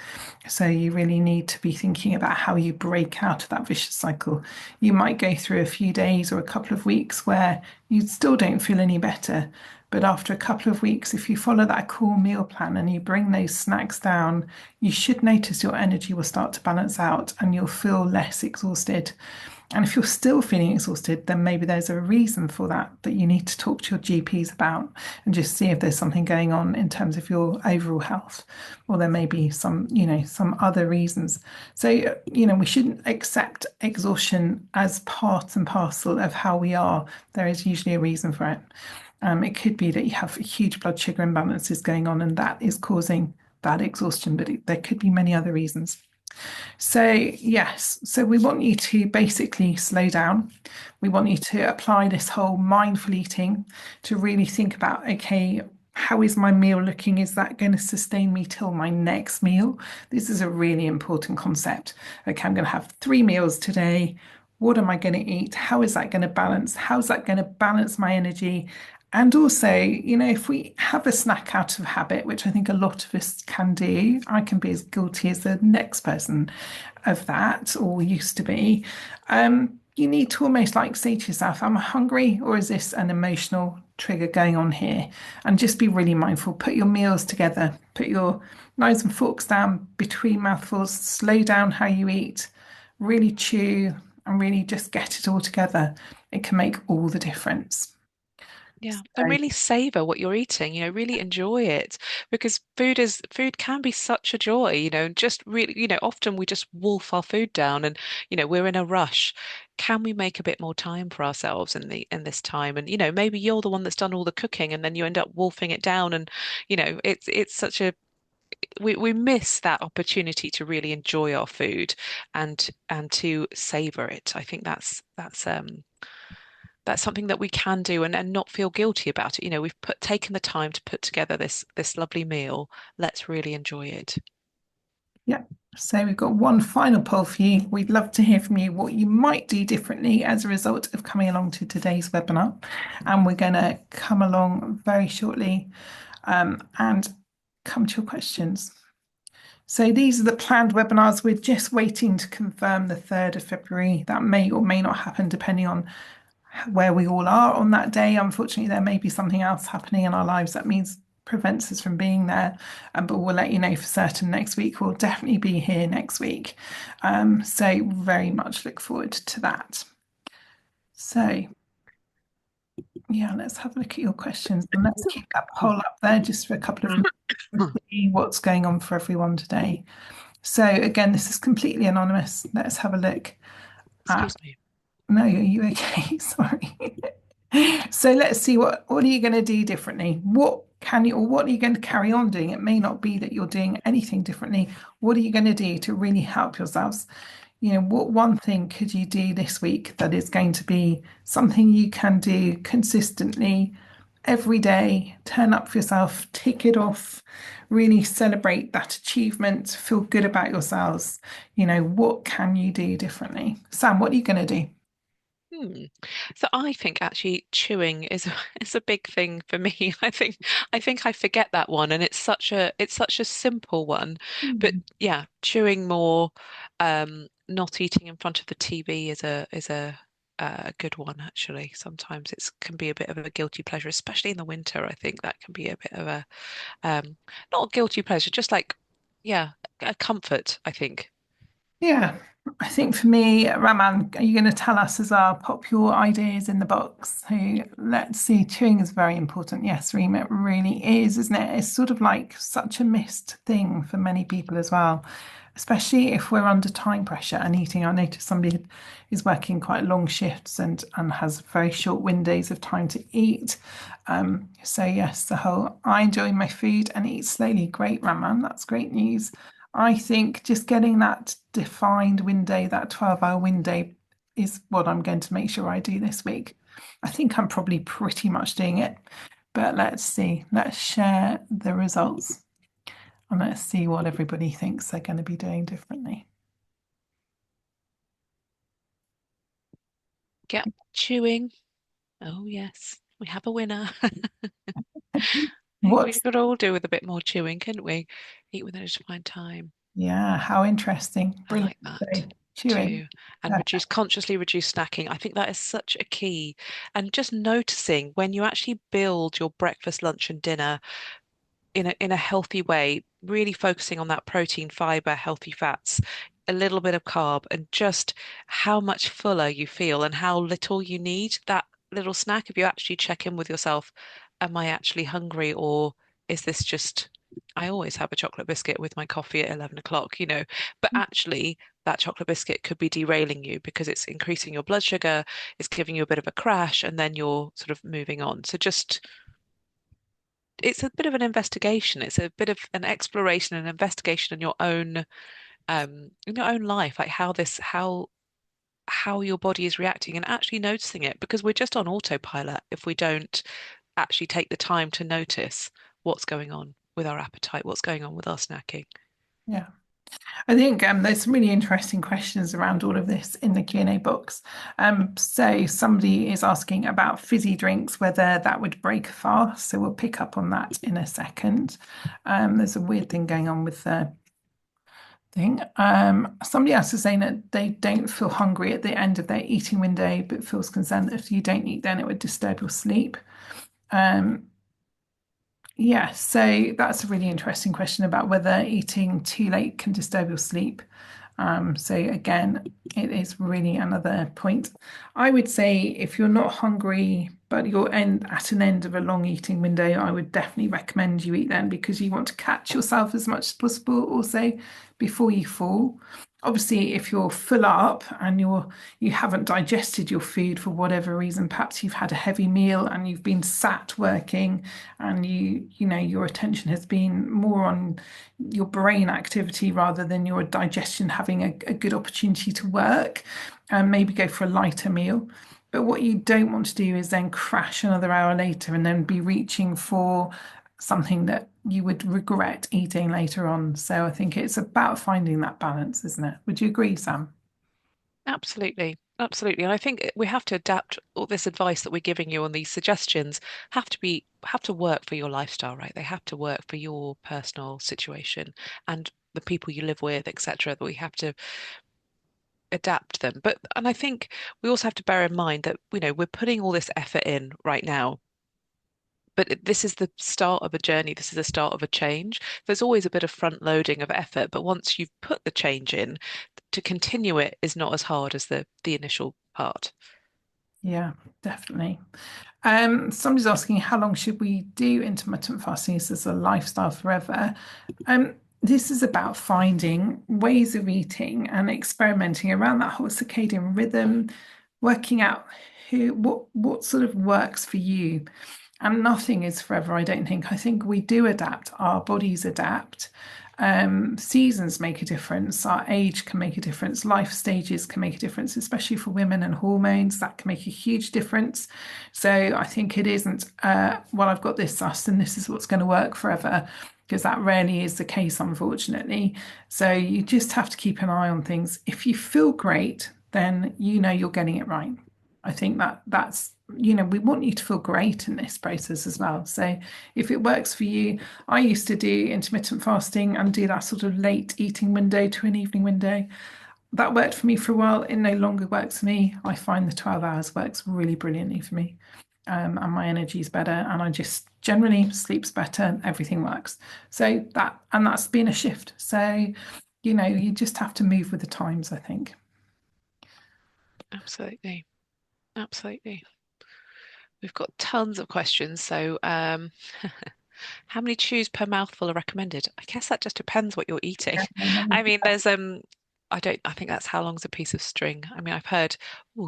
So you really need to be thinking about how you break out of that vicious cycle. You might go through a few days or a couple of weeks where you still don't feel any better. But after a couple of weeks, if you follow that core meal plan and you bring those snacks down, you should notice your energy will start to balance out and you'll feel less exhausted. And if you're still feeling exhausted, then maybe there's a reason for that that you need to talk to your GPs about and just see if there's something going on in terms of your overall health, or there may be some, some other reasons. So, we shouldn't accept exhaustion as part and parcel of how we are. There is usually a reason for it. It could be that you have huge blood sugar imbalances going on, and that is causing that exhaustion, but there could be many other reasons. So, yes, so we want you to basically slow down. We want you to apply this whole mindful eating to really think about, okay, how is my meal looking? Is that going to sustain me till my next meal? This is a really important concept. Okay, I'm going to have 3 meals today. What am I going to eat? How is that going to balance? How's that going to balance my energy? And also, if we have a snack out of habit, which I think a lot of us can do, I can be as guilty as the next person of that, or used to be. You need to almost like say to yourself, am I hungry, or is this an emotional trigger going on here? And just be really mindful. Put your meals together, put your knives and forks down between mouthfuls, slow down how you eat, really chew, and really just get it all together. It can make all the difference. Yeah, and So, really savor what you're eating, really enjoy it because food can be such a joy, and just really, often we just wolf our food down and, we're in a rush. Can we make a bit more time for ourselves in this time? And, maybe you're the one that's done all the cooking and then you end up wolfing it down and, it's such a we miss that opportunity to really enjoy our food and to savor it. I think that's something that we can do and not feel guilty about it. We've taken the time to put together this lovely meal. Let's really enjoy it. yeah. So we've got one final poll for you. We'd love to hear from you what you might do differently as a result of coming along to today's webinar. And we're going to come along very shortly and come to your questions. So these are the planned webinars. We're just waiting to confirm the 3rd of February. That may or may not happen depending on where we all are on that day. Unfortunately, there may be something else happening in our lives that means prevents us from being there. But we'll let you know for certain next week. We'll definitely be here next week. So very much look forward to that. So yeah, let's have a look at your questions and let's keep that poll up there just for a couple of minutes and see what's going on for everyone today. So again, this is completely anonymous. Let's have a look at. Excuse me. No, are you okay? Sorry. So let's see what are you going to do differently? What can you or what are you going to carry on doing? It may not be that you're doing anything differently. What are you going to do to really help yourselves? What one thing could you do this week that is going to be something you can do consistently every day? Turn up for yourself, tick it off, really celebrate that achievement, feel good about yourselves. What can you do differently? Sam, what are you going to do? Hmm. So I think actually chewing is is a big thing for me. I think I forget that one, and it's such a simple one. But Hmm. yeah, chewing more, not eating in front of the TV is a good one actually. Sometimes it can be a bit of a guilty pleasure, especially in the winter. I think that can be a bit of a not a guilty pleasure, just like yeah, a comfort, I think. Yeah, I think for me, Raman, are you going to tell us as well? Pop your ideas in the box. So let's see. Chewing is very important. Yes, Reem, it really is, isn't it? It's sort of like such a missed thing for many people as well, especially if we're under time pressure and eating. I notice somebody is working quite long shifts and has very short windows of time to eat. So yes, the whole I enjoy my food and eat slowly. Great, Raman. That's great news. I think just getting that defined window, that 12-hour window, is what I'm going to make sure I do this week. I think I'm probably pretty much doing it, but let's see. Let's share the results and let's see what everybody thinks they're going to be doing differently. Get chewing. Oh yes, we have a winner. We What's, could all do with a bit more chewing, couldn't we? Eat within a defined time. yeah, how interesting. I Brilliant. like that So, chewing. too. And consciously reduce snacking. I think that is such a key. And just noticing when you actually build your breakfast, lunch, and dinner in a healthy way, really focusing on that protein, fiber, healthy fats, a little bit of carb, and just how much fuller you feel and how little you need that little snack. If you actually check in with yourself, am I actually hungry or is this just I always have a chocolate biscuit with my coffee at 11 o'clock, but actually that chocolate biscuit could be derailing you because it's increasing your blood sugar, it's giving you a bit of a crash, and then you're sort of moving on. So just it's a bit of an investigation. It's a bit of an exploration and investigation in your own life, like how your body is reacting and actually noticing it because we're just on autopilot if we don't actually take the time to notice what's going on with our appetite, what's going on with our snacking. Yeah. I think there's some really interesting questions around all of this in the Q&A box. So somebody is asking about fizzy drinks, whether that would break a fast. So we'll pick up on that in a second. There's a weird thing going on with the thing. Somebody else is saying that they don't feel hungry at the end of their eating window, but feels concerned that if you don't eat, then it would disturb your sleep. Um, yeah, so that's a really interesting question about whether eating too late can disturb your sleep. So again, it is really another point. I would say if you're not hungry, but you're at an end of a long eating window, I would definitely recommend you eat then because you want to catch yourself as much as possible also before you fall. Obviously, if you're full up and you haven't digested your food for whatever reason, perhaps you've had a heavy meal and you've been sat working and your attention has been more on your brain activity rather than your digestion having a good opportunity to work and maybe go for a lighter meal. But what you don't want to do is then crash another hour later and then be reaching for something that you would regret eating later on. So I think it's about finding that balance, isn't it? Would you agree, Sam? Absolutely. Absolutely. And I think we have to adapt all this advice that we're giving you on these suggestions have to work for your lifestyle, right? They have to work for your personal situation. And the people you live with, etc., that we have to adapt them. But and I think we also have to bear in mind that, we're putting all this effort in right now. But this is the start of a journey. This is the start of a change. There's always a bit of front loading of effort, but once you've put the change in, to continue it is not as hard as the initial part. Yeah, definitely. Somebody's asking how long should we do intermittent fasting? Is this a lifestyle forever? This is about finding ways of eating and experimenting around that whole circadian rhythm, working out what sort of works for you. And nothing is forever, I don't think. I think we do adapt, our bodies adapt. Seasons make a difference, our age can make a difference, life stages can make a difference, especially for women and hormones, that can make a huge difference. So I think it isn't, well, I've got this sus and this is what's going to work forever, because that rarely is the case, unfortunately. So you just have to keep an eye on things. If you feel great, then you know you're getting it right. I think that's, we want you to feel great in this process as well. So if it works for you, I used to do intermittent fasting and do that sort of late eating window to an evening window. That worked for me for a while. It no longer works for me. I find the 12 hours works really brilliantly for me. And my energy is better, and I just generally sleeps better. Everything works. So that's been a shift. So, you just have to move with the times, I think. Absolutely. Absolutely. We've got tons of questions. So, how many chews per mouthful are recommended? I guess that just depends what you're eating. I mean, I think that's how long's a piece of string. I mean, I've heard,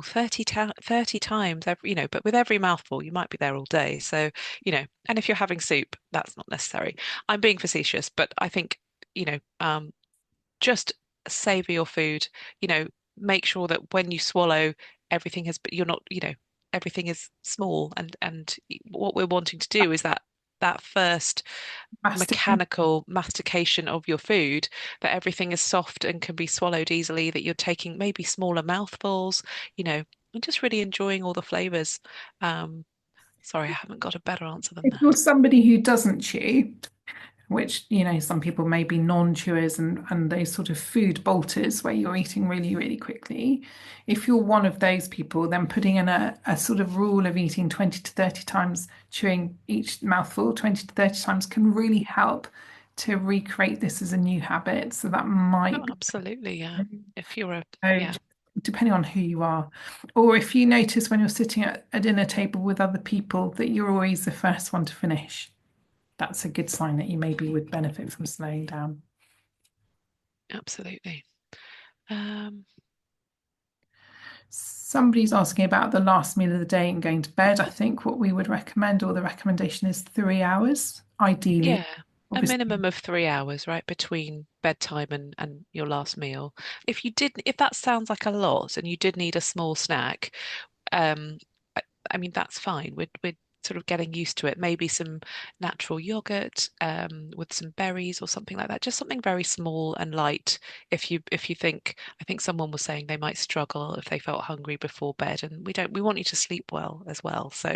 30 times every, but with every mouthful, you might be there all day. So, and if you're having soup, that's not necessary. I'm being facetious, but I think, you know, um, just savor your food, you know, make sure that when you swallow, everything has, you're not, everything is small, and what we're wanting to do is that first Masticate. mechanical mastication of your food, that everything is soft and can be swallowed easily, that you're taking maybe smaller mouthfuls, and just really enjoying all the flavors. Um, Sorry, I haven't got a better answer than If you're that. somebody who doesn't chew, which some people may be non-chewers and those sort of food bolters where you're eating really really quickly, if you're one of those people, then putting in a sort of rule of eating 20 to 30 times, chewing each mouthful 20 to 30 times, can really help to recreate this as a new habit. So that Oh, might be absolutely, yeah. If you're a, so, yeah, depending on who you are, or if you notice when you're sitting at a dinner table with other people that you're always the first one to finish, that's a good sign that you maybe would benefit from slowing down. absolutely. Um, Somebody's asking about the last meal of the day and going to bed. I think what we would recommend, or the recommendation, is 3 hours, ideally. Yeah, a Obviously, minimum of 3 hours, right, between bedtime and your last meal. If that sounds like a lot and you did need a small snack, um, I, I mean, that's fine. We're sort of getting used to it. Maybe some natural yogurt, with some berries or something like that. Just something very small and light. If you think, I think someone was saying they might struggle if they felt hungry before bed, and we want you to sleep well as well. So,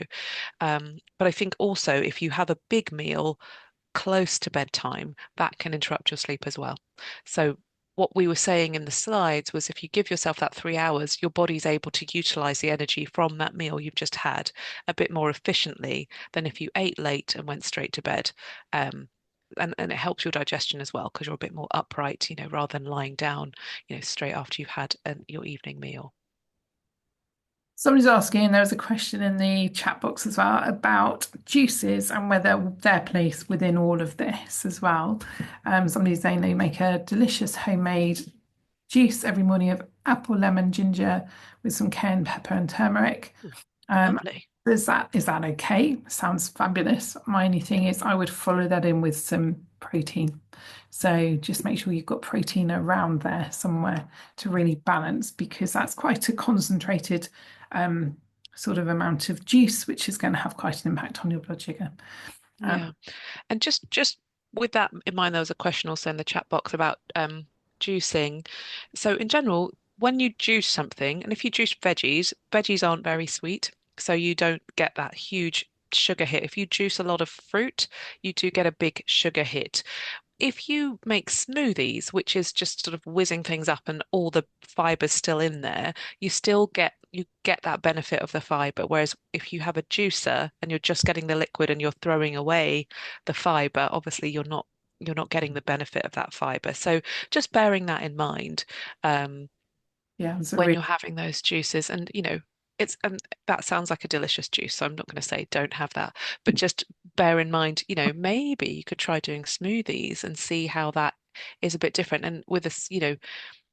but I think also if you have a big meal close to bedtime, that can interrupt your sleep as well. So, what we were saying in the slides was if you give yourself that 3 hours, your body's able to utilize the energy from that meal you've just had a bit more efficiently than if you ate late and went straight to bed. And it helps your digestion as well because you're a bit more upright, rather than lying down, straight after you've had your evening meal. somebody's asking, and there was a question in the chat box as well about juices and whether their place within all of this as well. Somebody's saying they make a delicious homemade juice every morning of apple, lemon, ginger with some cayenne pepper and turmeric. Ooh, Um, lovely. is that okay? Sounds fabulous. My only thing is I would follow that in with some protein. So just make sure you've got protein around there somewhere to really balance, because that's quite a concentrated um, sort of amount of juice, which is going to have quite an impact on your blood sugar. Um, Yeah. And just with that in mind, there was a question also in the chat box about juicing. So in general, when you juice something, and if you juice veggies aren't very sweet, so you don't get that huge sugar hit. If you juice a lot of fruit, you do get a big sugar hit. if you make smoothies, which is just sort of whizzing things up and all the fiber's still in there, you get that benefit of the fiber. Whereas if you have a juicer and you're just getting the liquid and you're throwing away the fiber, obviously you're not getting the benefit of that fiber. So just bearing that in mind, um, Yeah, it's a when really you're having those juices, and it's that sounds like a delicious juice, so I'm not going to say don't have that, but just bear in mind, maybe you could try doing smoothies and see how that is a bit different. And with this,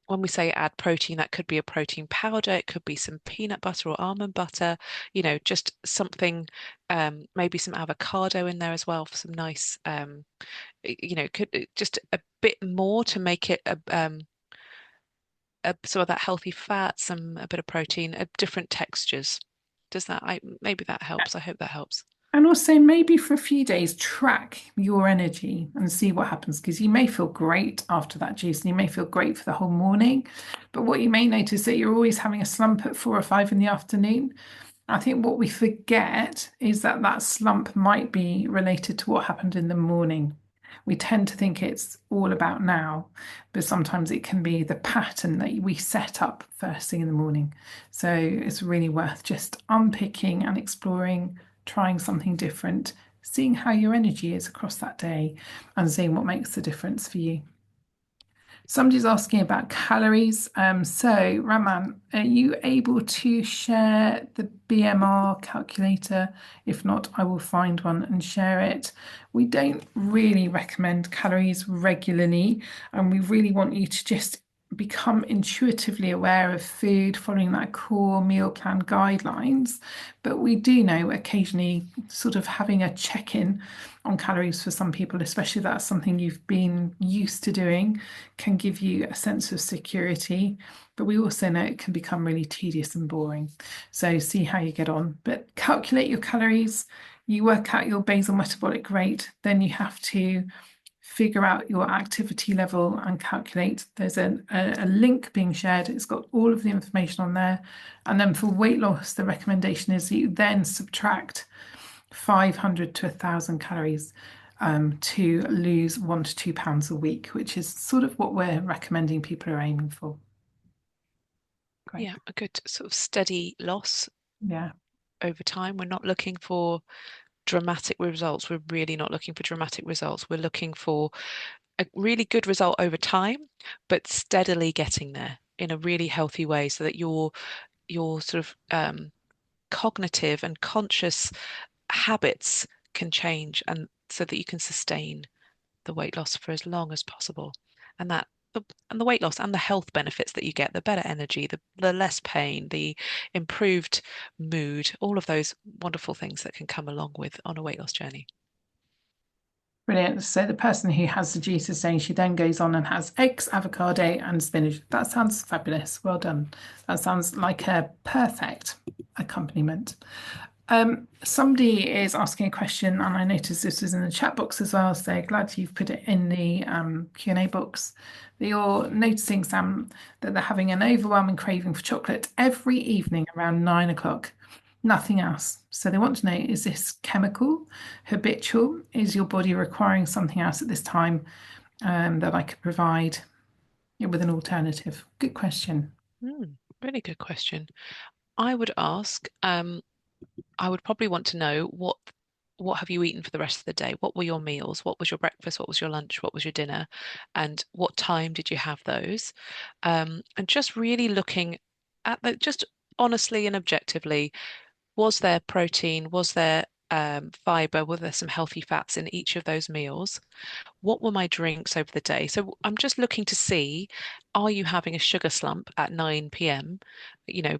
when we say add protein, that could be a protein powder, it could be some peanut butter or almond butter, just something, maybe some avocado in there as well for some nice, could just a bit more to make it some of that healthy fat, a bit of protein, different textures. Maybe that helps. I hope that helps. And also, maybe for a few days, track your energy and see what happens because you may feel great after that juice and you may feel great for the whole morning. But what you may notice that you're always having a slump at 4 or 5 in the afternoon. I think what we forget is that that slump might be related to what happened in the morning. We tend to think it's all about now, but sometimes it can be the pattern that we set up first thing in the morning. So it's really worth just unpicking and exploring, trying something different, seeing how your energy is across that day, and seeing what makes the difference for you. Somebody's asking about calories. So, Raman, are you able to share the BMR calculator? If not, I will find one and share it. We don't really recommend calories regularly, and we really want you to just become intuitively aware of food, following that core meal plan guidelines. But we do know occasionally sort of having a check-in on calories for some people, especially if that's something you've been used to doing, can give you a sense of security. But we also know it can become really tedious and boring. So see how you get on. But calculate your calories. You work out your basal metabolic rate, then you have to figure out your activity level and calculate. There's a link being shared. It's got all of the information on there. And then for weight loss, the recommendation is that you then subtract 500 to 1,000 calories to lose 1 to 2 pounds a week, which is sort of what we're recommending people are aiming for. Great. Yeah, a good sort of steady loss Yeah. over time. We're not looking for dramatic results. We're really not looking for dramatic results. We're looking for a really good result over time, but steadily getting there in a really healthy way so that your sort of cognitive and conscious habits can change and so that you can sustain the weight loss for as long as possible. And that and the weight loss and the health benefits that you get, the better energy, the less pain, the improved mood, all of those wonderful things that can come along with on a weight loss journey. Brilliant. So the person who has the juice is saying she then goes on and has eggs, avocado, and spinach. That sounds fabulous. Well done. That sounds like a perfect accompaniment. Somebody is asking a question, and I noticed this was in the chat box as well, so glad you've put it in the Q&A box. You're noticing, Sam, that they're having an overwhelming craving for chocolate every evening around 9 o'clock. Nothing else. So they want to know, is this chemical, habitual? Is your body requiring something else at this time that I could provide with an alternative? Good question. Really good question. I would ask, I would probably want to know what have you eaten for the rest of the day? What were your meals? What was your breakfast? What was your lunch? What was your dinner? And what time did you have those? And just really looking at just honestly and objectively, was there protein? Was there fiber? Were there some healthy fats in each of those meals? What were my drinks over the day? So I'm just looking to see, are you having a sugar slump at 9 p.m.?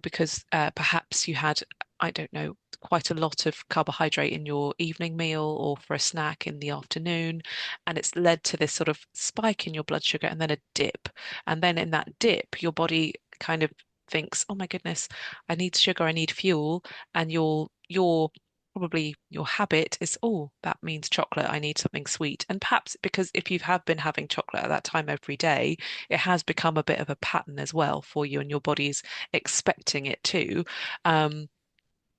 Because perhaps you had, I don't know, quite a lot of carbohydrate in your evening meal or for a snack in the afternoon, and it's led to this sort of spike in your blood sugar and then a dip. And then in that dip, your body kind of thinks, oh my goodness, I need sugar, I need fuel, and your probably your habit is, oh, that means chocolate. I need something sweet. And perhaps because if you have been having chocolate at that time every day, it has become a bit of a pattern as well for you, and your body's expecting it too. Um,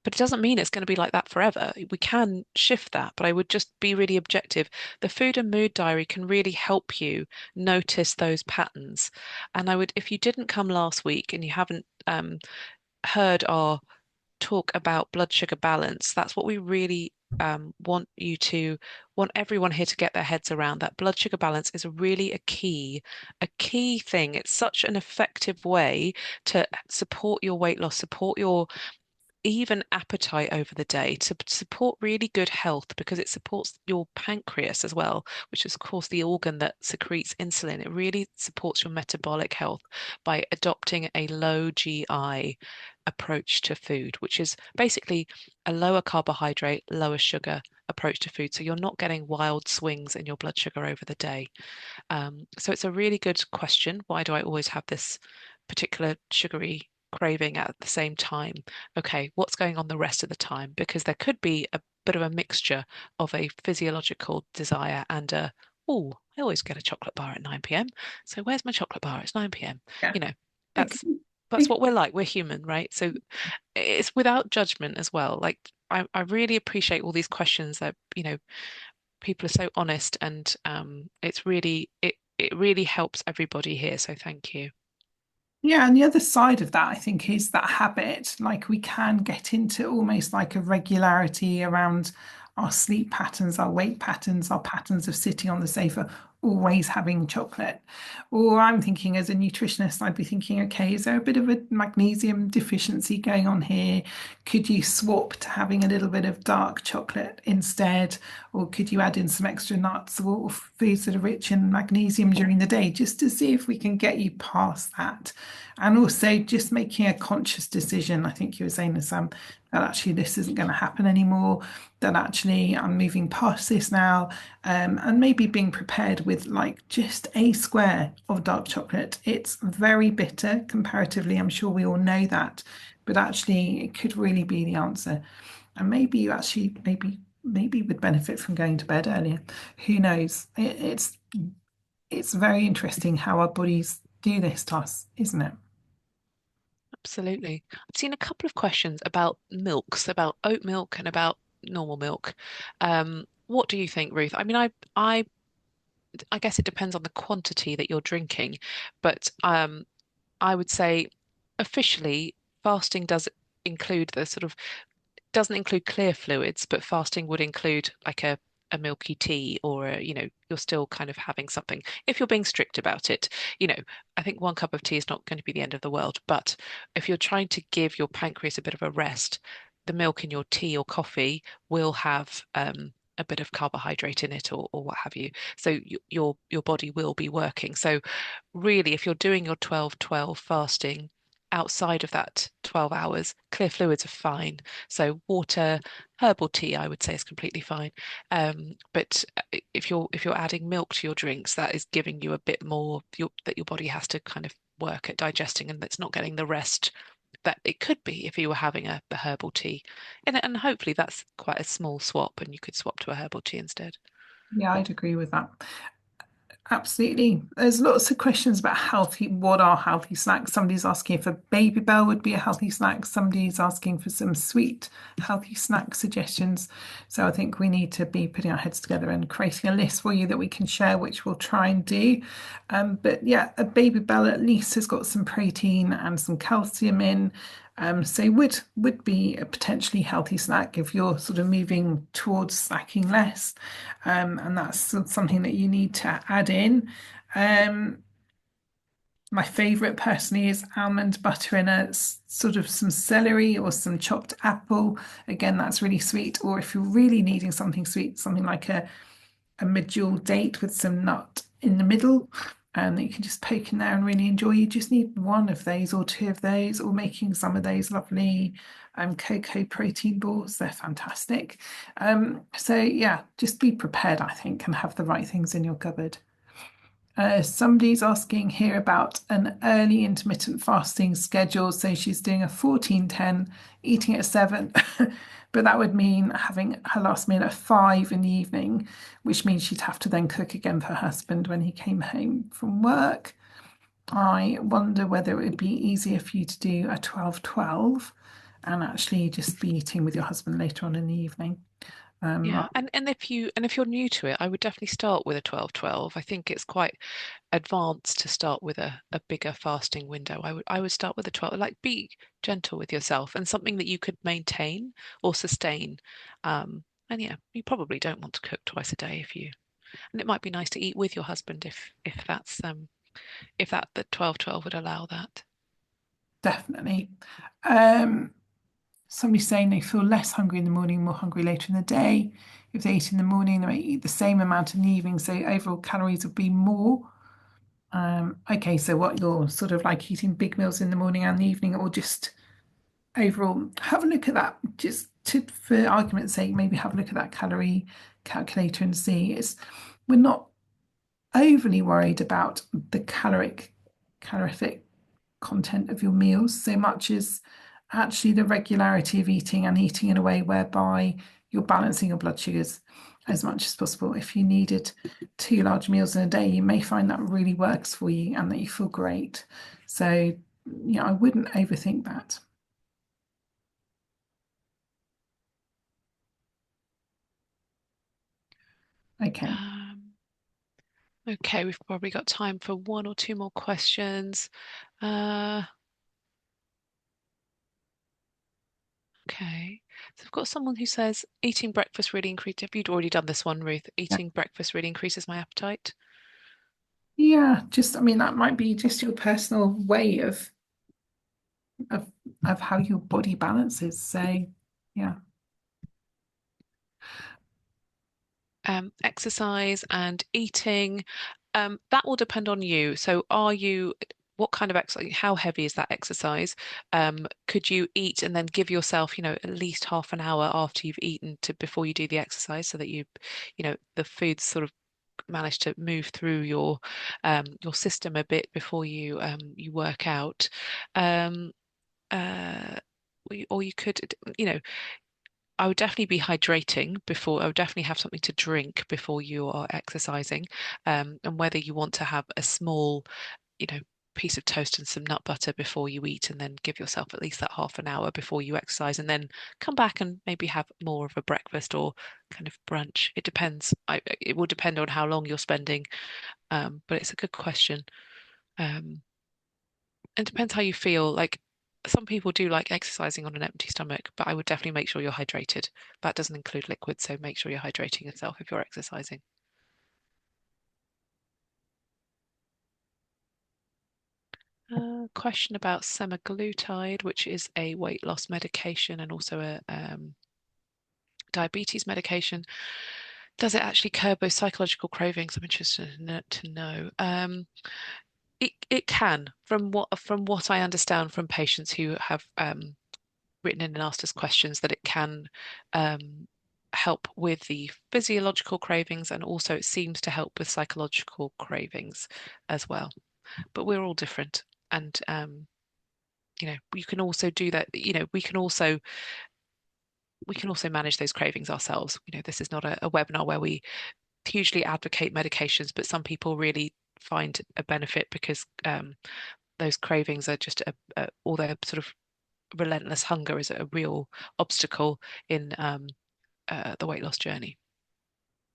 But it doesn't mean it's going to be like that forever. We can shift that, but I would just be really objective. The food and mood diary can really help you notice those patterns. And I would, if you didn't come last week and you haven't heard our talk about blood sugar balance, that's what we really want everyone here to get their heads around. That blood sugar balance is really a key thing. It's such an effective way to support your weight loss, support your even appetite over the day, to support really good health, because it supports your pancreas as well, which is, of course, the organ that secretes insulin. It really supports your metabolic health by adopting a low GI approach to food, which is basically a lower carbohydrate, lower sugar approach to food. So you're not getting wild swings in your blood sugar over the day. So it's a really good question. Why do I always have this particular sugary craving at the same time? Okay, what's going on the rest of the time? Because there could be a bit of a mixture of a physiological desire and a, oh, I always get a chocolate bar at 9 p.m. So where's my chocolate bar? It's 9 p.m. Yeah. You know, Okay. that's that's what we're like. We're human, right? So it's without judgment as well. Like I really appreciate all these questions that, people are so honest, and it really helps everybody here. So thank you. Yeah, and the other side of that, I think, is that habit. Like we can get into almost like a regularity around our sleep patterns, our wake patterns, our patterns of sitting on the sofa, always having chocolate. Or I'm thinking as a nutritionist, I'd be thinking, okay, is there a bit of a magnesium deficiency going on here? Could you swap to having a little bit of dark chocolate instead? Or could you add in some extra nuts or foods that are rich in magnesium during the day, just to see if we can get you past that? And also just making a conscious decision. I think you were saying to Sam that actually this isn't going to happen anymore, that actually I'm moving past this now, and maybe being prepared with like just a square of dark chocolate. It's very bitter comparatively. I'm sure we all know that, but actually it could really be the answer. And maybe you actually maybe would benefit from going to bed earlier. Who knows? It's very interesting how our bodies do this to us, isn't it? Absolutely. I've seen a couple of questions about milks, about oat milk and about normal milk. What do you think, Ruth? I mean, I guess it depends on the quantity that you're drinking, but I would say officially fasting does include the sort of doesn't include clear fluids, but fasting would include like a milky tea, or you're still kind of having something. If you're being strict about it, I think 1 cup of tea is not going to be the end of the world. But if you're trying to give your pancreas a bit of a rest, the milk in your tea or coffee will have a bit of carbohydrate in it, or what have you. So your body will be working. So really, if you're doing your 12-12 fasting, outside of that 12 hours, clear fluids are fine. So water, herbal tea, I would say is completely fine. But if you're adding milk to your drinks, that is giving you a bit more that your body has to kind of work at digesting, and that's not getting the rest that it could be if you were having a herbal tea. And hopefully that's quite a small swap, and you could swap to a herbal tea instead. Yeah, I'd agree with that. Absolutely. There's lots of questions about healthy, what are healthy snacks? Somebody's asking if a baby bell would be a healthy snack. Somebody's asking for some sweet, healthy snack suggestions. So I think we need to be putting our heads together and creating a list for you that we can share, which we'll try and do. But yeah, a baby bell at least has got some protein and some calcium in. So would be a potentially healthy snack if you're sort of moving towards snacking less, and that's something that you need to add in. Um, my favorite personally is almond butter in a sort of some celery or some chopped apple. Again, that's really sweet. Or if you're really needing something sweet, something like a medjool date with some nut in the middle, and that you can just poke in there and really enjoy. You just need one of those or two of those, or making some of those lovely cocoa protein balls. They're fantastic. So yeah, just be prepared, I think, and have the right things in your cupboard. Somebody's asking here about an early intermittent fasting schedule. So she's doing a 14-10, eating at 7, but that would mean having her last meal at 5 in the evening, which means she'd have to then cook again for her husband when he came home from work. I wonder whether it would be easier for you to do a 12-12. and actually just be eating with your husband later on in the evening. Yeah, and if you're new to it, I would definitely start with a 12-12. I think it's quite advanced to start with a bigger fasting window. I would start with a 12, like be gentle with yourself and something that you could maintain or sustain. And yeah, you probably don't want to cook twice a day if you, and it might be nice to eat with your husband if that's if that the 12-12 would allow that. Definitely. Um, Somebody's saying they feel less hungry in the morning, more hungry later in the day. If they eat in the morning, they may eat the same amount in the evening, so overall calories would be more. Okay, so what you're sort of like eating big meals in the morning and the evening, or just overall, have a look at that. Just to, for argument's sake, maybe have a look at that calorie calculator and see. We're not overly worried about the calorific content of your meals so much as actually the regularity of eating and eating in a way whereby you're balancing your blood sugars as much as possible. If you needed two large meals in a day, you may find that really works for you and that you feel great. So, I wouldn't overthink that. Okay. Um, okay, we've probably got time for one or two more questions. Uh, Okay. So I've got someone who says eating breakfast really increases. Have you already done this one, Ruth? Eating breakfast really increases my appetite. Yeah, just I mean that might be just your personal way of of how your body balances. So yeah. Exercise and eating, that will depend on you. So what kind of exercise, how heavy is that exercise? Could you eat and then give yourself, at least half an hour after you've eaten to before you do the exercise so that the food's sort of manage to move through your system a bit before you work out. Um, or you could, you know, I would definitely be hydrating before. I would definitely have something to drink before you are exercising. And whether you want to have a small, you know, piece of toast and some nut butter before you eat, and then give yourself at least that half an hour before you exercise, and then come back and maybe have more of a breakfast or kind of brunch. It depends. It will depend on how long you're spending. But it's a good question. Um, it depends how you feel. Like some people do like exercising on an empty stomach, but I would definitely make sure you're hydrated. That doesn't include liquid, so make sure you're hydrating yourself if you're exercising. Question about semaglutide, which is a weight loss medication and also a diabetes medication. Does it actually curb those psychological cravings? I'm interested to know. It can, from what I understand from patients who have written in and asked us questions, that it can um, help with the physiological cravings, and also it seems to help with psychological cravings as well. But we're all different, and you can also do that. We can also manage those cravings ourselves. This is not a webinar where we hugely advocate medications, but some people really find a benefit because those cravings are just or their sort of relentless hunger is a real obstacle in the weight loss journey.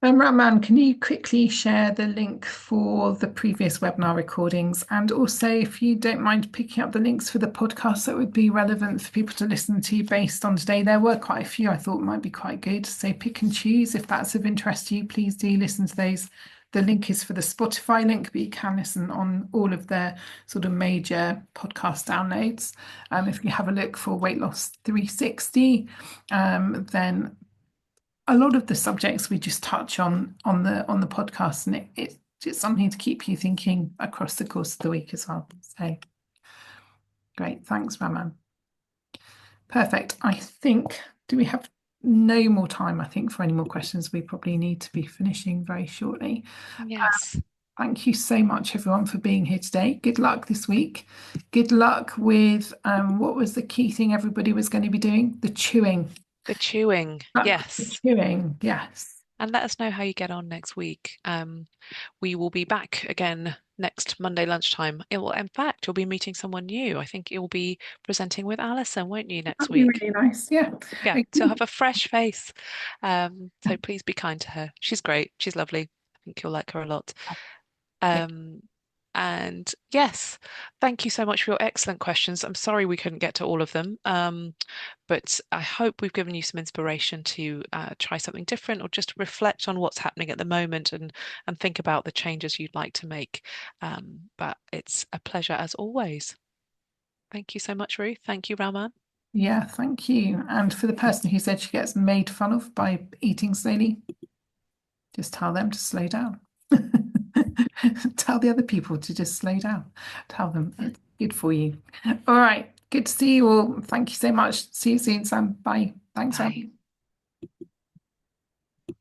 Raman, can you quickly share the link for the previous webinar recordings? And also, if you don't mind picking up the links for the podcast that would be relevant for people to listen to based on today. There were quite a few I thought might be quite good. So pick and choose. If that's of interest to you, please do listen to those. The link is for the Spotify link, but you can listen on all of their sort of major podcast downloads. If you have a look for Weight Loss 360, then a lot of the subjects we just touch on the podcast, and it's just something to keep you thinking across the course of the week as well. So great, thanks, Raman. Perfect. I think, do we have no more time? I think for any more questions, we probably need to be finishing very shortly. Yes, Thank you so much, everyone, for being here today. Good luck this week. Good luck with what was the key thing everybody was going to be doing? The chewing. the chewing. The Yes. chewing, yes. and let us know how you get on next week. We will be back again next Monday lunchtime. It will, in fact, you'll be meeting someone new. I think you'll be presenting with Alison, won't you, next That'd be week? really nice. Yeah. Yeah, Okay. so have a fresh face. So please be kind to her. She's great. She's lovely. I think you'll like her a lot. Yeah. Um, and yes, thank you so much for your excellent questions. I'm sorry we couldn't get to all of them, but I hope we've given you some inspiration to try something different or just reflect on what's happening at the moment and think about the changes you'd like to make. But it's a pleasure as always. Thank you so much, Ruth. Thank you, Raman. Yeah, thank you. And for the person who said she gets made fun of by eating slowly, just tell them to slow down. Tell the other people to just slow down. Tell them it's good for you. All right. Good to see you all. Thank you so much. See you soon, Sam. Bye. Thanks, Bye. Sam.